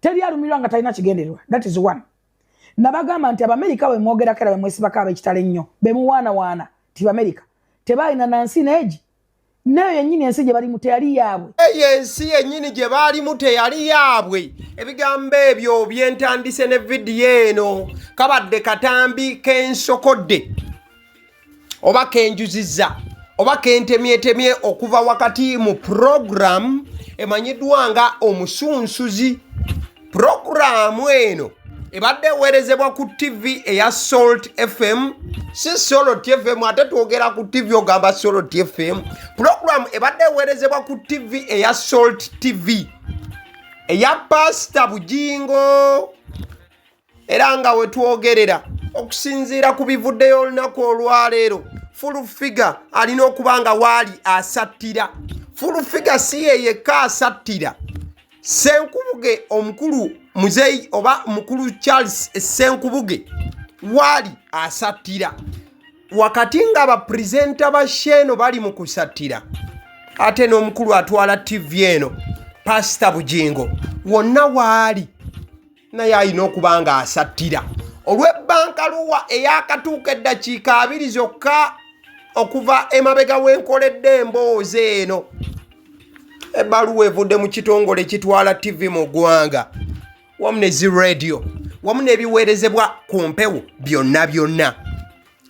teri alumirwa nga talina kigendererwa. That is one. Nabagamba nti Abamerika bwe mwogera kera bwe mwesibako ab'ekitale nnyo be muwaana ti Amerika tebalina nansi neegi nayo yennyini ensi gye balimu teyali yaabwe. Ensi yennyini gye baalimu teyali yaabwe. Ebigambo ebyo byentandise ne vidiyo eno kabadde katambi kensokodde oba kenjuzizza oba kentemyetemye okuva wakati mu program emanyiddwa nga omusunsuzi. Programu eno ebadde eweerezebwa ku TV eya Salt FM, si Salt FM ate twogera ku TV ogamba Salt FM. Programu ebadde eweerezebwa ku TV eya Salt TV eya Pastor Bugingo, era nga we twogerera okusinziira ku bivuddeyo olunaku olwaleero full figure alina okuba nga waali Asattira. Full figure si ye yekka Asattira. Senkubuge omukulu muzeyi oba mukulu Charles Senkubuge wali Asattira. Wakati nga abapresenta ba sheno bali mu kusattira ate n'omukulu atwala TV eno Pastor Bugingo wonna waali naye alina okuba nga asattira. Olw'ebbankaluwa eyakatuuka eddakiika 2 zokka okuva emabega w'enkoledde emboozi eno. Ebbaluwa evudde mu kitongole kitwala TV mu ggwanga wamu ne zi radio wamu n'ebiweerezebwa ku mpewo byonna.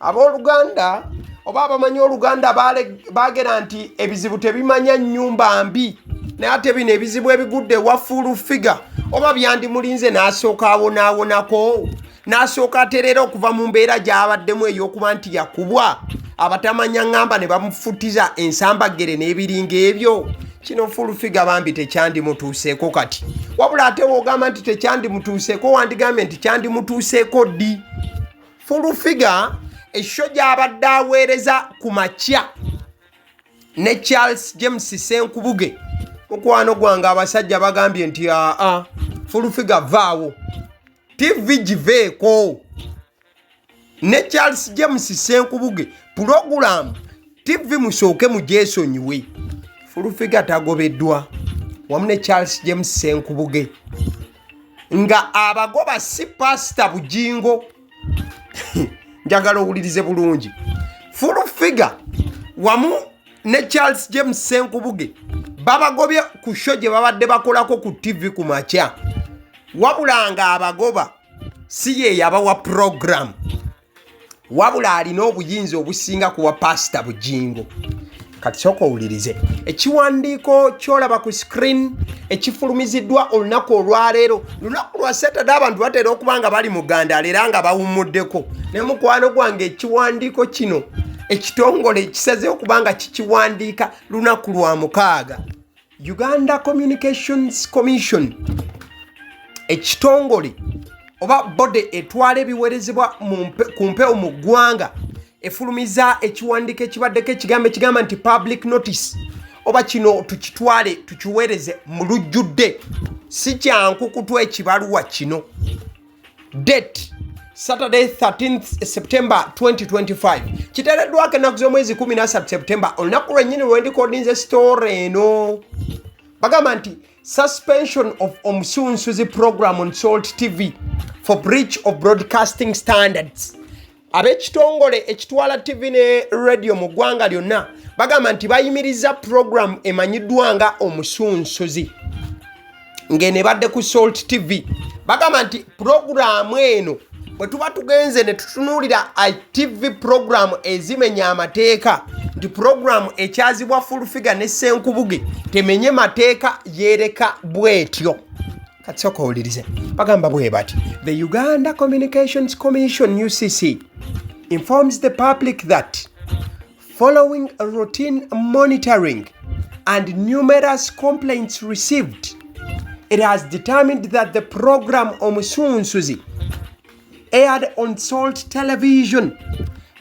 Abooluganda oba abamanyi Oluganda baagera nti ebizibu tebimanya nnyumba mbi, naye ate bino ebizibu ebigudde wa full figure oba byandimulinze n'asooka awonaawonako n'asooka aterera okuva mu mbeera gy'abaddemu ey'okuba nti yakubwa abatamanya ŋŋamba ne bamufutiza ensambagere n'ebiringa ebyo. Kino full figure bambi tekyandimutuuseeko kati, wabula ate woogamba nti tekyandimutuuseeko wandigambye nti kyandimutuuseeko ddi. Full figure esho gy'abadde aweereza ku makya ne Charles James Senkubuge. Mukwano gwange abasajja bagambye nti full figure vaawo TV giveeko ne Charles James Senkubuge program TV musooke mugyesonyiwe. Full figure tagobeddwa wamu ne Charles James Senkubuge nga abagoba si Pastor Bugingo. Njagala owulirize bulungi. Full figure wamu ne Charles James Senkubuge babagobye ku show gye babadde bakolako ku TV ku makya, wabula nga abagoba si ye yabawa program, wabula alina obuyinza obusinga kuwa Pastor Bugingo. Kati sooka owulirize ekiwandiiko kyolaba ku screen ekifulumiziddwa olunaku olwaleero. Lunaku lwa Saturday abantu batera okuba nga bali mu Uganda era nga bawumuddeko. Ne mukwano gwange ekiwandiiko kino ekitongole kisazeewo okuba nga kikiwandiika lunaku lwa 6. Uganda Communications Commission, ekitongole oba bode etwala ebiweerezebwa ku mpewo mu ggwanga, efulumiza ekiwandiiko ekibaddeko ekigamba nti public notice oba kino tukitwale tukiweereze mu lujjudde. Si kyankukutwa ekibaluwa kino. Date Saturday 13th September 2025. Kiteereddwako ennaku z'omwezi 13 September olunaku lwennyini lwendikodinze story eno. Bagamba nti suspension of omusunsuzi program on Salt TV for breach of broadcasting standards. Ab'ekitongole ekitwala TV ne radio mu ggwanga lyonna bagamba nti bayimiriza program emanyiddwa nga omusunsuzi ng'ene badde ku Salt TV. Bagamba nti programu eno bwe tuba tugenze ne tutunuulira TV program ezimenya amateeka, nti program ekyazibwa full figure ne Senkubuge temenye mateeka yereka bwetyo. Kati sooka owulirize bagamba bwe bati. The Uganda Communications Commission UCC informs the public that following routine monitoring and numerous complaints received, it has determined that the program Omusunsuzi aired on Salt Television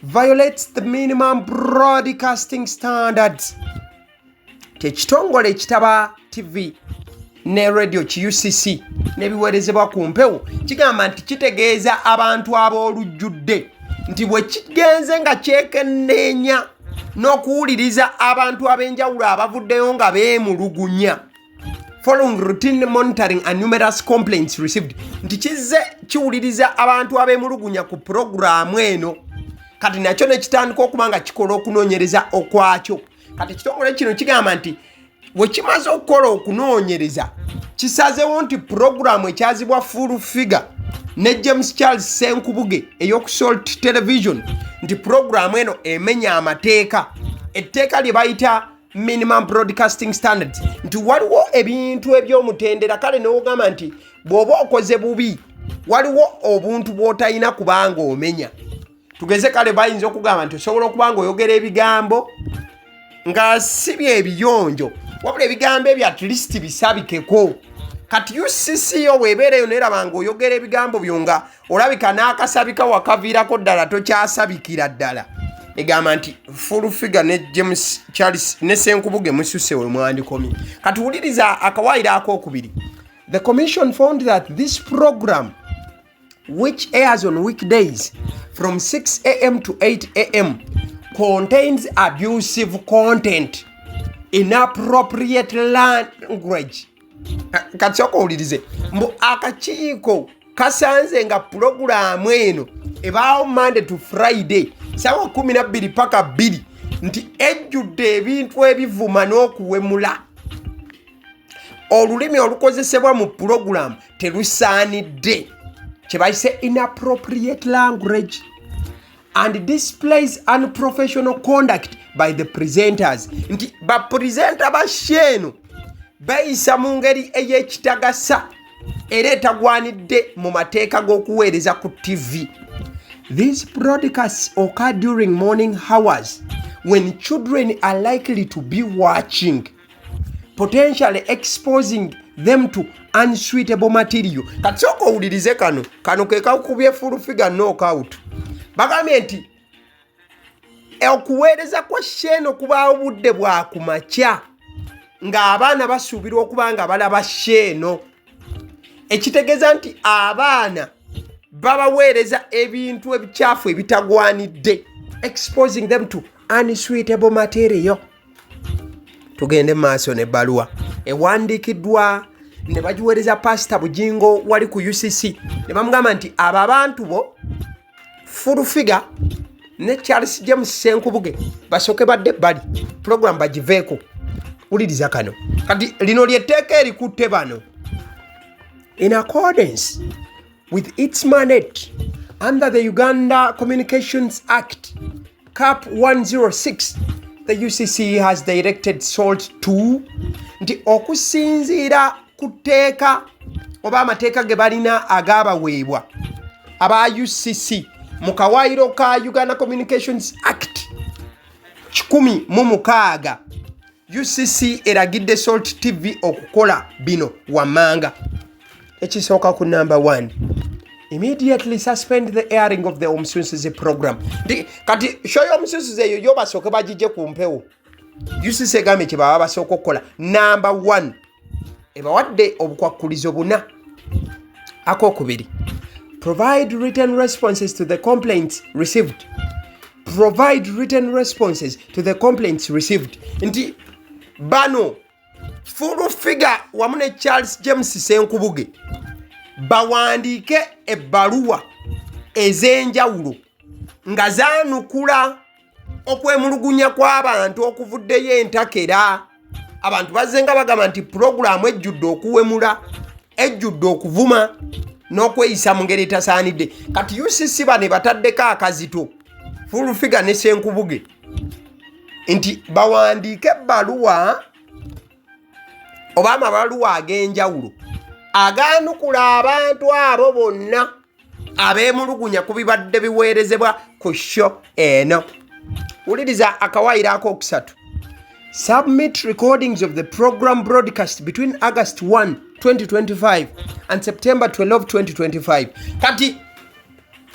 violates the minimum broadcasting standards. Tekitongole ekitaba TV ne radio ki UCC n'ebiweerezebwa ku mpewo kigamba nti kitegeeza abantu ab'olujjudde nti bwe kigenze nga kyekenneenya n'okuwuliriza abantu ab'enjawulo abavuddeyo nga beemulugunya, following routine monitoring and numerous complaints received. Nti kizze kiwuliriza abantu abemulugunya ku programu eno kati nakyo ne kitandika okuba nga kikola okunoonyereza okwakyo. Kati ekitongole kino kigamba nti bwe kimaze okukola okunoonyereza kisazeewo nti programu ekyazibwa Full Figure ne James Charles Senkubuge ey'oku Salt Television nti programu eno emenya amateeka, etteeka lye bayita minimum broadcasting standards, nti waliwo ebintu eby'omutendera. Kale n'ogamba nti bw'oba okoze bubi waliwo obuntu bw'otalina kubanga omenya. Tugeze kale bayinza okugamba nti osobola okuba nga oyogera ebigambo nga si by'ebiyonjo wabula ebigambo ebyo at least bisabikeko. Kati UCC yo weebeereyo neraba nga oyogera ebigambo byo nga olabika n'akasabika wakaviirako ddala tokyasabikira ddala. Egamba nti Full Figure ne James Charles ne Senkubuge mususe we mwandikomye. Kati wuliriza akawaayiro akokubiri. The commission found that this program, which airs on weekdays from 6 a.m. to 8 a.m., contains abusive content, inappropriate language. Kati soko wulirize. Mbu akakiiko kasanze nga programu eno ebaawo Monday to Friday sawa 12 paka 2 nti ejjudde ebintu ebivuma n'okuwemula. Olulimi olukozesebwa mu programu terusaanidde kye bayise inappropriate language and displays unprofessional conduct by the presenters. Nti bapresenta basheeno bayisa mu ngeri ey'ekitagasa era etagwanidde mu mateeka g'okuweereza ku TV. These broadcasts occur during morning hours when children are likely to be watching, potentially exposing them to unsuitable material. Kati soko owulirize kano ke kakubye Full Figure knockout. Bagambye nti okuweereza kwa sheeno kubaawo budde bwa kumakya ng'abaana basuubirwa okuba nga balaba sheeno. Ekitegeeza nti abaana babaweereza ebintu ebikyafu ebitagwanidde, exposing them to unsuitable material. Tugende maaso ne baluwa ewandiikiddwa ne bagiweereza Pastor Bugingo wali ku UCC ne bamugamba nti abo abantu bo Full Figure ne Charles James Senkubuge basooke badde bali program bagiveeko. Uliriza kano kati lino lyetteeka erikutte bano. In accordance with its mandate under the Uganda Communications Act, Cap 106, the UCC has directed SALT to nti okusinziira ku tteeka oba amateeka ge balina agaabaweebwa aba UCC mu kawaayiro ka Uganda Communications Act 16 UCC eragidde SALT TV okukola bino wammanga. Ekisooka ku number 1, immediately suspend the airing of the Omusunsuze program. Kati show y'Omusunsuze eyo yo basooke bagijje ku mpewo. UCC egambe kye baba basooka okukola. Number 1, ebawadde obukwakkulizo buna. Akokubiri, provide written responses to the complaints received. Provide written responses to the complaints received. Nti bano Full Figure wamu ne Charles James Senkubuge bawandiike ebbaluwa ez'enjawulo nga zaanukula okwemulugunya kw'abantu okuvuddeyo entakera. Abantu bazze nga bagamba nti pulogulaamu ejjudde okuwemula, ejjudde okuvuma n'okweyisa mu ngeri etasaanidde. Kati UCC bane bataddeko akazito Full Figure ne Senkubuge nti bawandiike ebbaluwa oba amabaluwa ag'enjawulo agaanukula abantu abo bonna abeemulugunya ku bibadde biweerezebwa ku show eno. Wuliriza akawaayiro akokusatu. Submit recordings of the program broadcast between August 1, 2025 and September 12, 2025. Kati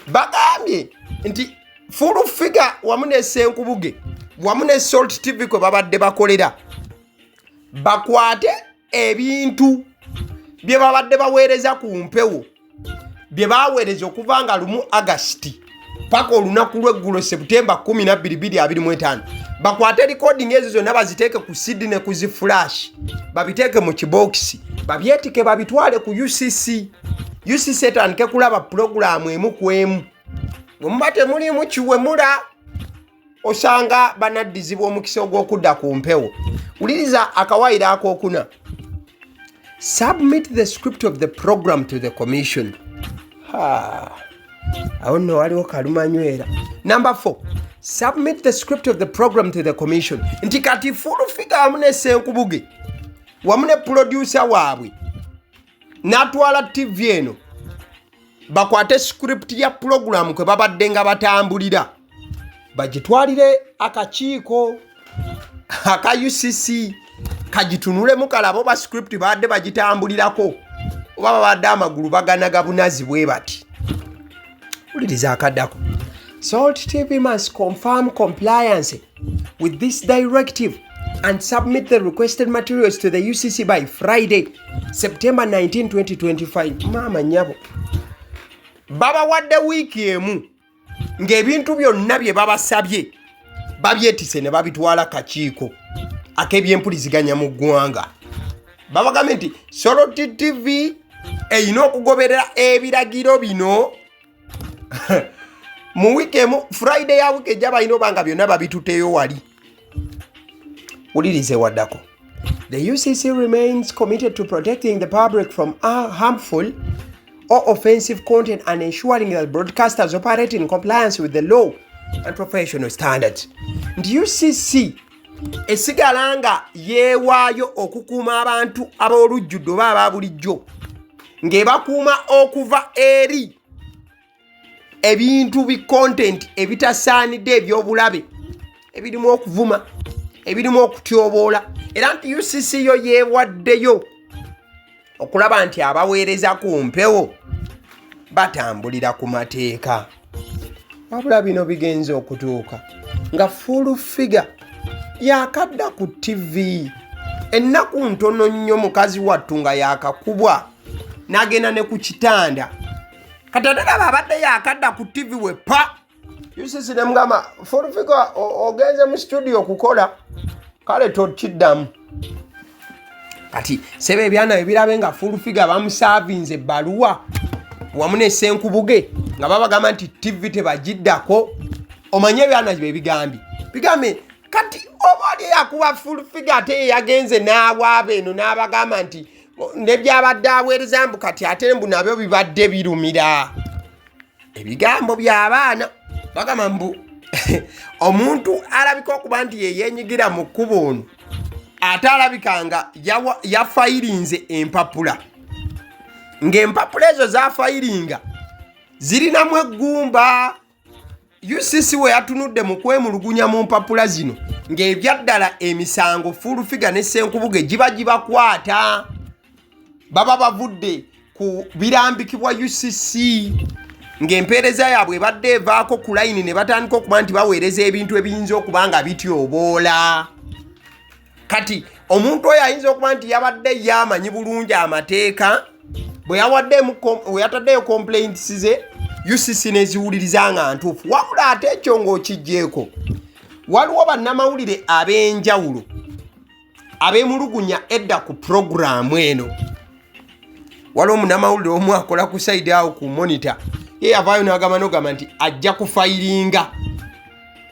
bagambye nti Full Figure wamu ne Senkubuge wamu ne SALT TV kwe babadde bakolera bakwate ebintu bye babadde baweereza ku mpewo bye baweereza okuva nga 1 August paka olunaku lw'eggulo September 12, 2025 bakwate recording ezo zonna baziteeke ku CD ne ku flash babiteeke mu kiboksi babyetike babitwale ku UCC etandike kulaba programu emu ku emu mumbate mulimu kiwemula osanga banaddizibwa omukisa ogw'okudda ku mpewo. Uliriza akawaayiro akookuna. Submit the script of the program to the commission. Awo nno waliwo kalumanywera. Number 4. Submit the script of the program to the commission. Nti kati Full Figure wamu ne Senkubuge wamu ne producer waabwe n'atwala TV eno bakwate script ya program kwe babadde nga batambulira bagitwalire akakiiko aka UCC kagitunulemu kalabo ba script badde bagitambulirako oba babadde amagulu baganaga bunazi bwe bati. Uliriza akaddako. Salt TV must confirm compliance with this directive and submit the requested materials to the UCC by Friday, September 19, 2025. Mama nyabo. Baba wadde wiki emu ng'ebintu byonna bye babasabye babyetise ne babitwala kakiiko ak'ebyempuliziganya mu ggwanga. Babagambye nti Salt TV eyina okugoberera ebiragiro bino mu wikemu Friday ya wiki ejja balina obanga byonna babituteyo wali. Ulirize waddako. The UCC remains committed to protecting the public from harmful or offensive content and ensuring that broadcasters operate in compliance with the law and professional standards. Nti UCC esigala nga yeewaayo okukuuma abantu ab'olujjudde oba aba bulijjo ng'ebakuuma okuva eri ebintu bi content ebitasaanidde eby'obulabe ebirimu okuvuma ebirimu okutyoboola era nti UCC yo yeewaddeyo okulaba nti abaweereza ku mpewo batambulira ku mateeka. Wabula bino bigenze okutuuka nga Full Figure yakadda ku TV ennaku ntono nnyo mukazi wattu nga yakakubwa n'agenda ne ku kitanda katatagaba abadde yakadda ku TV we pa UCC ne mugamba Full Figure ogenze mu studio kukola kale tokiddamu. Kati sebe ebyana ebirabe nga Full Figure bamusavinze ebbaluwa wamu ne Senkubuge nga babagamba nti TV tebagiddako. Omanye ebyana bye bigambye kati obaali yakuba Full Figure ate yagenze n'awaaba eno n'abagamba nti ne byabadde aweereza mbu kati ate mbu nabyo bibadde birumira. Ebigambo by'abaana bagamba mbu omuntu alabika okuba nti yeenyigira mu kkubo ono ate alabika nga yafayirinze empapula ng'empapula ezo zafayiringa zirinamu eggumba. UCC we yatunudde mu kwemulugunya mu mpapula zino ng'ebyaddala emisango Full Figure ne Senkubuge gibakwata baba bavudde ku birambikibwa UCC ng'empeereza yaabwe ebadde evaako ku layini ne batandika okuba nti baweereza ebintu ebiyinza okuba nga bityoboola. Kati omuntu oyo ayinza okuba nti yabadde yamanyi bulungi amateeka bwe yataddeyo complaints ze UCC neziwuliriza nga ntuufu. Wabula ate ekyo ng'okiggyeko waliwo bannamawulire ab'enjawulo abeemulugunya edda ku programu eno. Waliwo munnamawulire omu akola ku side awo ku monitor ye yavaayo n'agamba nti ajja kufayiringa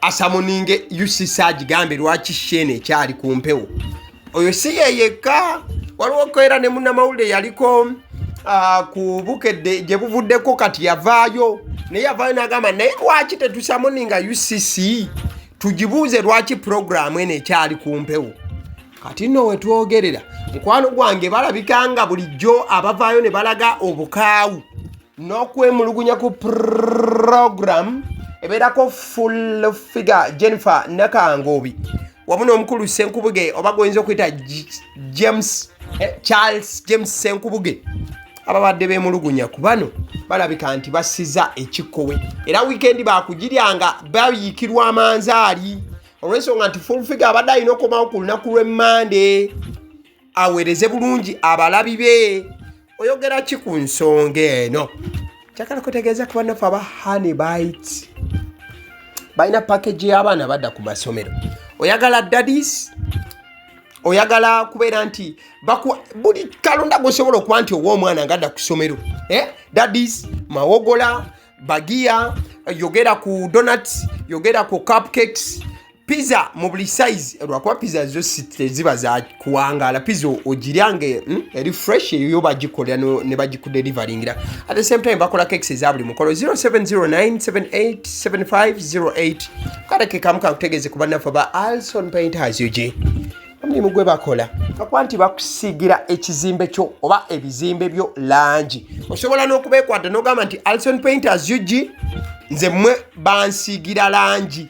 asamuninge UCC agigambe lwaki shene ekyali ku mpewo. Oyo si ye yekka, waliwo kwera ne munnamawulire yaliko ku bukedde gye buvuddeko kati yavaayo n'agamba naye lwaki tetusamuninga UCC tugibuuze lwaki programu eno ekyali ku mpewo. Kati nno we twogerera mukwano gwange balabika nga bulijjo abavaayo ne balaga obukaawu n'okwemulugunya ku programu ebeerako Full Figure Jennifer Nakangobi wamu n'omukulu Senkubuge oba goyinza okuyita Charles James Senkubuge ababadde beemulugunya ku bano balabika nti basiza ekikowe era wiikendi baakugiryanga bayiikirwa amanzaali olw'ensonga nti Full Figure abadde alina okomawo ku lunaku lw'Emmande aweereze bulungi abalabi be. Oyogera ki ku nsonga eno? Kyakala kutegeeza ku bannaffe aba Honey Bites balina package y'abaana badda ku masomero. oyagala daddies, oyagala kubeera nti buli kalonda gosobola okuba nti ow'omwana ngadda ku ssomero. Daddies, mawogola, bagia, yogera ku donuts, yogera ku cupcakes, pizza mu buli size. Lwakuba pizza zo ziba za kuwangaala. Pizza ogiryange eri fresh eyo bagikolera ne bagikudelivaringira. At the same time bakola cakes eza buli mukolo. 0709787508. Kaleke kamu kakutegeeze ku bannaffe ba Alson Painters UG. Omulimu gwe bakola bakuba nti bakusiigira ekizimbe kyo oba ebizimbe byo langi. Osobola n'okubeekwata n'ogamba nti Alson Painters UG nze mmwe bansiigira langi.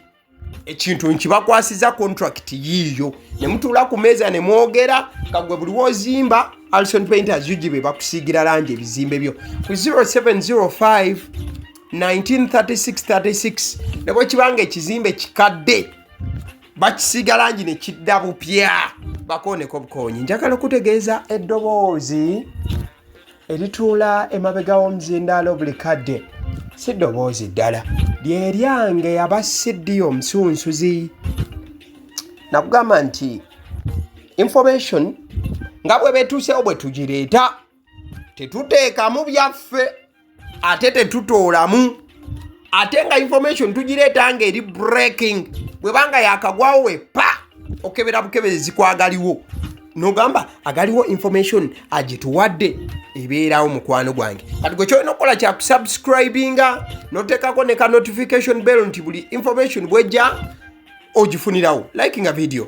Ekintu nkibakwasiza contract yiyo ne mutuula ku meeza ne mwogera kagwe buli wozimba Alson Painters UG be bakusiigira langi ebizimbe byo ku 0705 193636 ne bwe kibanga ekizimbe kikadde bakisiiga langi ne kidda bupya bakooneko bukoonyi. Njagala okutegeeza eddoboozi erituula emabega w'omuzindaalo buli kadde si ddoboozi ddala lyeryange abasiddiyo omusunsuzi. Nakugamba nti information nga bwe betuusewo bwe tugireeta tetuteekamu byaffe ate tetutoolamu ate nga information tugireeta nga eri breaking bwe banga yakagwawo wepa okebera bukebezi kwagaliwo nogamba agaliwo information agituwadde ebeerawo mukwano gwange. Kati gwe kyolina okukola kya kusubscribinga noteekako ne ka notification bell nti buli information bwejja ogifunirawo liking a video.